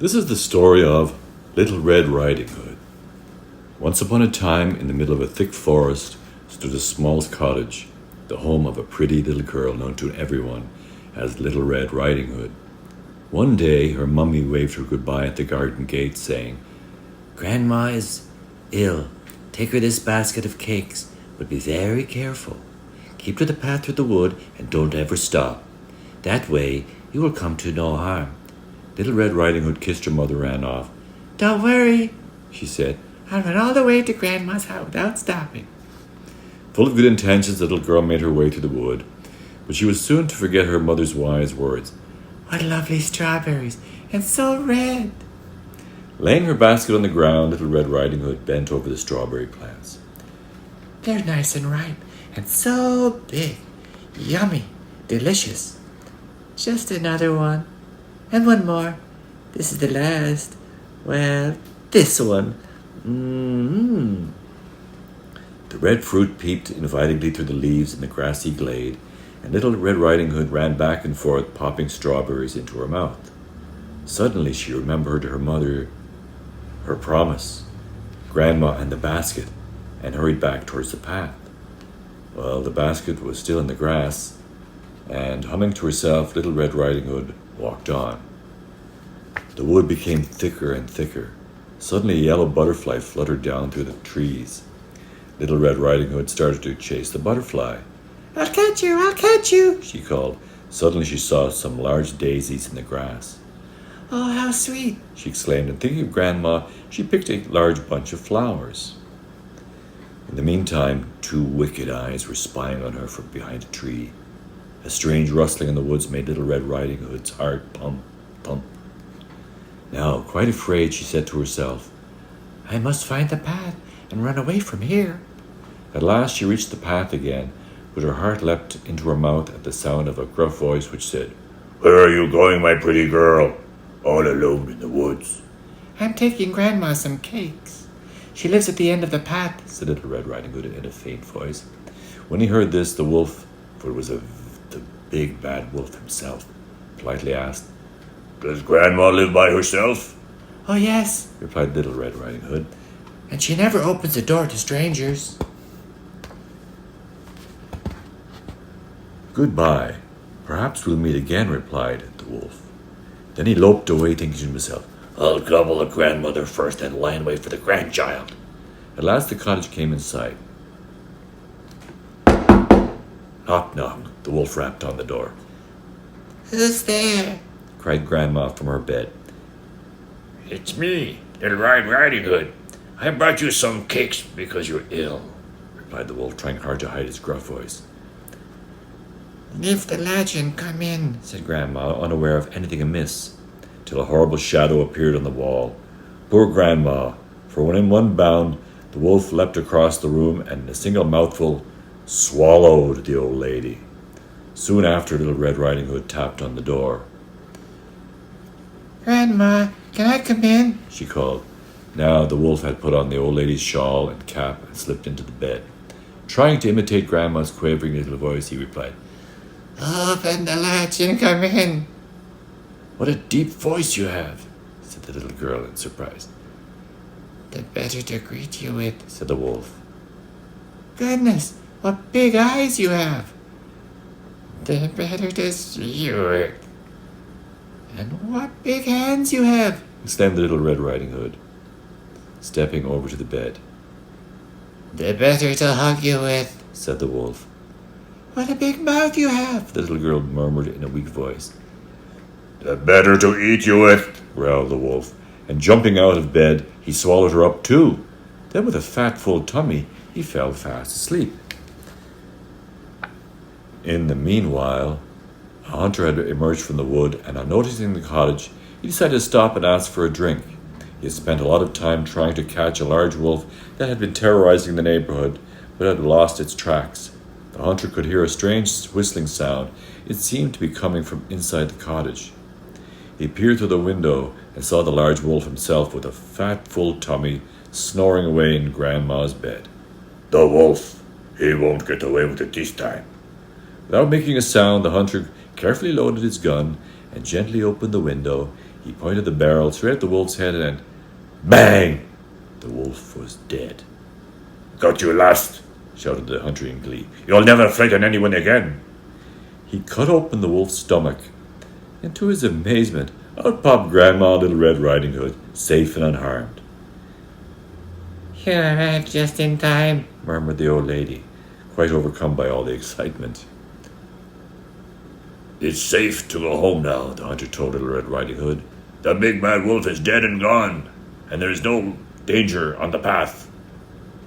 This is the story of Little Red Riding Hood. Once upon a time, in the middle of a thick forest, stood a small cottage, the home of a pretty little girl known to everyone as Little Red Riding Hood. One day, her mummy waved her goodbye at the garden gate, saying, "Grandma is ill. Take her this basket of cakes, but be very careful. Keep to the path through the wood and don't ever stop. That way you will come to no harm." Little Red Riding Hood kissed her mother and ran off. "Don't worry," she said. "I'll run all the way to Grandma's house without stopping." Full of good intentions, the little girl made her way through the wood, but she was soon to forget her mother's wise words. "What lovely strawberries, and so red." Laying her basket on the ground, Little Red Riding Hood bent over the strawberry plants. "They're nice and ripe, and so big. Yummy, delicious. Just another one. And one more. This is the last. Well, this one. The red fruit peeped invitingly through the leaves in the grassy glade, and Little Red Riding Hood ran back and forth, popping strawberries into her mouth. Suddenly she remembered her mother, her promise, Grandma, and the basket, and hurried back towards the path. Well, the basket was still in the grass, and humming to herself, Little Red Riding Hood walked on. The wood became thicker and thicker. Suddenly a yellow butterfly fluttered down through the trees. Little Red Riding Hood started to chase the butterfly. I'll catch you, she called. Suddenly she saw some large daisies in the grass. "Oh, how sweet," she exclaimed, and thinking of Grandma, she picked a large bunch of flowers. In the meantime, two wicked eyes were spying on her from behind a tree. A strange rustling in the woods made Little Red Riding Hood's heart pump, pump. Now, quite afraid, she said to herself, "I must find the path and run away from here." At last she reached the path again, but her heart leapt into her mouth at the sound of a gruff voice which said, "Where are you going, my pretty girl? All alone in the woods?" "I'm taking Grandma some cakes. She lives at the end of the path," said Little Red Riding Hood in a faint voice. When he heard this, the wolf, for it was the big bad wolf himself, politely asked, "Does Grandma live by herself?" "Oh, yes," replied Little Red Riding Hood. "And she never opens the door to strangers." "Goodbye. Perhaps we'll meet again," replied the wolf. Then he loped away, thinking to himself, "I'll gobble the grandmother first and lie in wait for the grandchild." At last the cottage came in sight. Knock, knock. The wolf rapped on the door. "Who's there?" cried Grandma from her bed. "It's me, Little Red Riding Hood. I brought you some cakes because you're ill," replied the wolf, trying hard to hide his gruff voice. "Lift the latch and come in," said Grandma, unaware of anything amiss, till a horrible shadow appeared on the wall. Poor Grandma, for when in one bound the wolf leapt across the room and in a single mouthful swallowed the old lady. Soon after, Little Red Riding Hood tapped on the door. "Grandma, can I come in?" she called. Now the wolf had put on the old lady's shawl and cap and slipped into the bed. Trying to imitate Grandma's quavering little voice, he replied, "Open the latch and come in." "What a deep voice you have," said the little girl in surprise. "The better to greet you with," said the wolf. "Goodness, what big eyes you have." "The better to see you with." "And what big hands you have," exclaimed the Little Red Riding Hood, stepping over to the bed. "The better to hug you with," said the wolf. "What a big mouth you have," The little girl murmured in a weak voice. "The better to eat you with," growled the wolf, and jumping out of bed, he swallowed her up too. Then with a fat, full tummy, he fell fast asleep. In the meanwhile, a hunter had emerged from the wood, and on noticing the cottage, he decided to stop and ask for a drink. He had spent a lot of time trying to catch a large wolf that had been terrorizing the neighborhood, but had lost its tracks. The hunter could hear a strange whistling sound. It seemed to be coming from inside the cottage. He peered through the window and saw the large wolf himself with a fat, full tummy snoring away in Grandma's bed. "The wolf, he won't get away with it this time." Without making a sound, the hunter carefully loaded his gun and gently opened the window. He pointed the barrel straight at the wolf's head and bang! The wolf was dead. Got you last, Shouted the hunter in glee. you'll never frighten anyone again. He cut open the wolf's stomach, and to his amazement, out popped Grandma Little Red Riding Hood, safe and unharmed. You arrived just in time, Murmured the old lady, quite overcome by all the excitement. It's safe to go home now, The hunter told Little Red Riding Hood. the big bad wolf is dead and gone, and there's no danger on the path.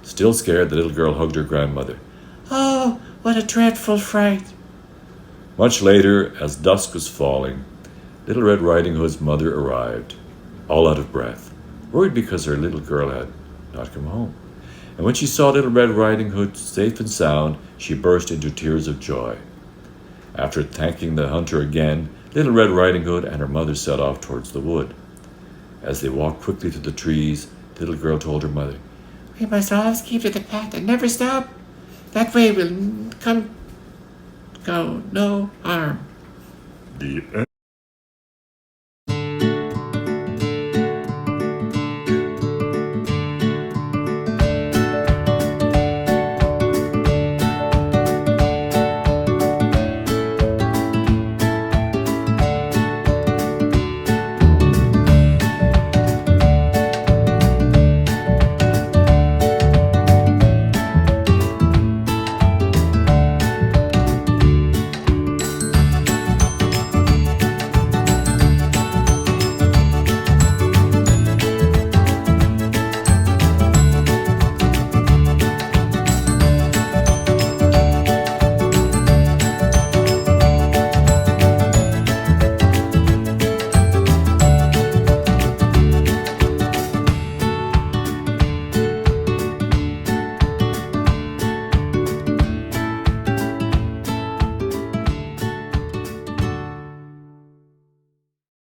Still scared, the little girl hugged her grandmother. Oh, what a dreadful fright. Much later, as dusk was falling, Little Red Riding Hood's mother arrived, all out of breath, worried because her little girl had not come home. And when she saw Little Red Riding Hood safe and sound, she burst into tears of joy. After thanking the hunter again, Little Red Riding Hood and her mother set off towards the wood. As they walked quickly through the trees, the little girl told her mother, We must always keep to the path and never stop. That way we'll go no harm. The end.